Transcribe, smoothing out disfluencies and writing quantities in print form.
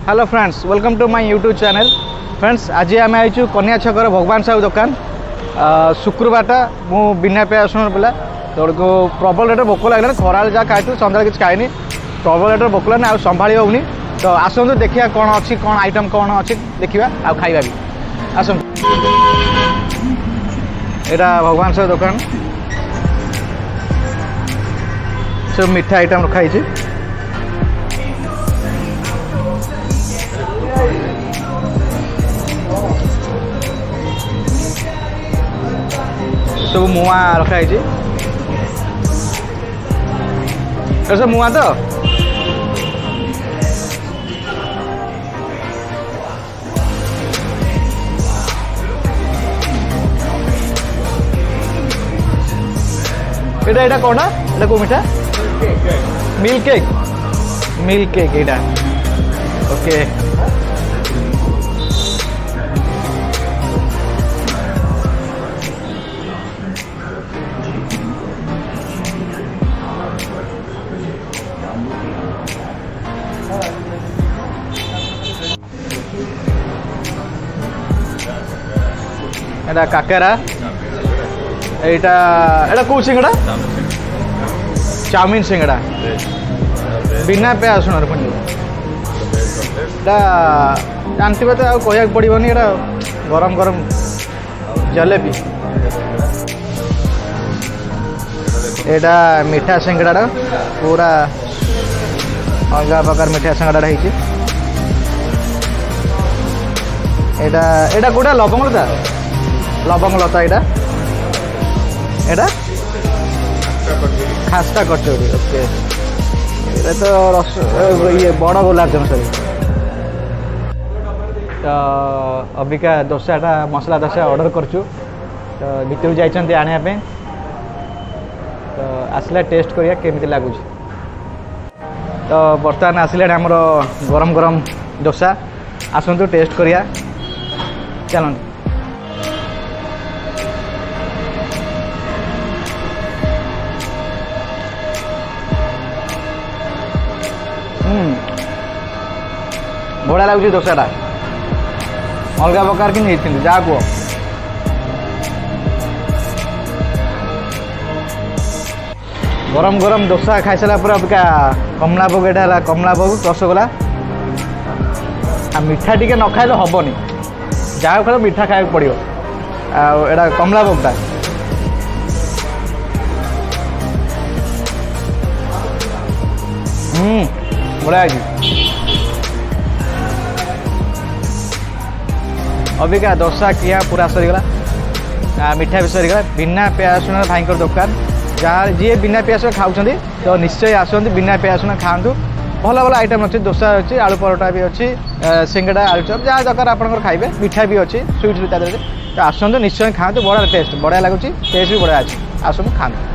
Hello friends, welcome to my YouTube channel. Friends, आज आम आई कन्या छकर भगवान साहू दुकान। शुक्रवारटा मु बिना पे आसन पिला तो प्रबल रेट भोक लगे खरा जहाँ खाई सन्दा किसी खाएनी प्रबल रेट भोक लगे आ संभाली होनी। तो आसतु देखिए कौन अच्छी कौन आइटम कौन अच्छी देखा आ खाଇବା भी आस यहाँ भगवान साहू दुकान सब मीठा आइटम रखाई। सब मुआ रखाई सब मुआ तो এটা কোনটা এটা কো মিঠা মিল্ক কেক এটা ওকে। এটা কাকেরা এইটা এটা কো সিঙ্গড়া চাউমিন সিঙ্গড়া बिना प्याज सुन पुणी जानते तो आ कह पड़ोनी एटा गरम गरम जलेबी एटा मीठा सिंगड़ा पूरा अलग प्रकार मीठा सिंगड़ा एटा कौटा लवंग लता एटा खास्ता कचौड़ी ओके। ये तो रस ये बड़ गुलाब जामुन सॉरी। तो अबिका डोसाटा मसला डोसा ऑर्डर करचु तो भीतर जाइछन्ते आनिया पे तो आसला टेस्ट करिया केमिति लागुछ। तो बर्तमान आसिले हमर गरम गरम डोसा आसंतु टेस्ट करिया चलन। बढ़िया लगुच डोसाटा अलग प्रकार कि नहीं जहाँ कह गरम गरम डोसा खाई सारा पूरा अबिका कमला भोग एटा कमला भोग रसगोला आ मीठा टी न खाइले हेनी जहाँ खाए मीठा खाया पड़ो आटा कमला भोगटा बढ़िया। अबिका डोसा किया पूरा सरीगला मीठा भी सरीगला बिना प्याज रसुण भाई दुकान जहाँ जी बिना प्याज रसुण खाऊँ तो निश्चय आसते बिना प्याज रसुण खातु। भल भल आइटम अच्छी डोसा अच्छी आलू परोटा भी अच्छी सिंगड़ा आलू चप जहाँ दरकार आप खाइबे मीठा भी अच्छी स्वीट भी तो आसतु निश्चय खातु बढ़िया टेस्ट बढ़िया लगुच टेस्ट भी बढ़िया अच्छी आसतु खातु।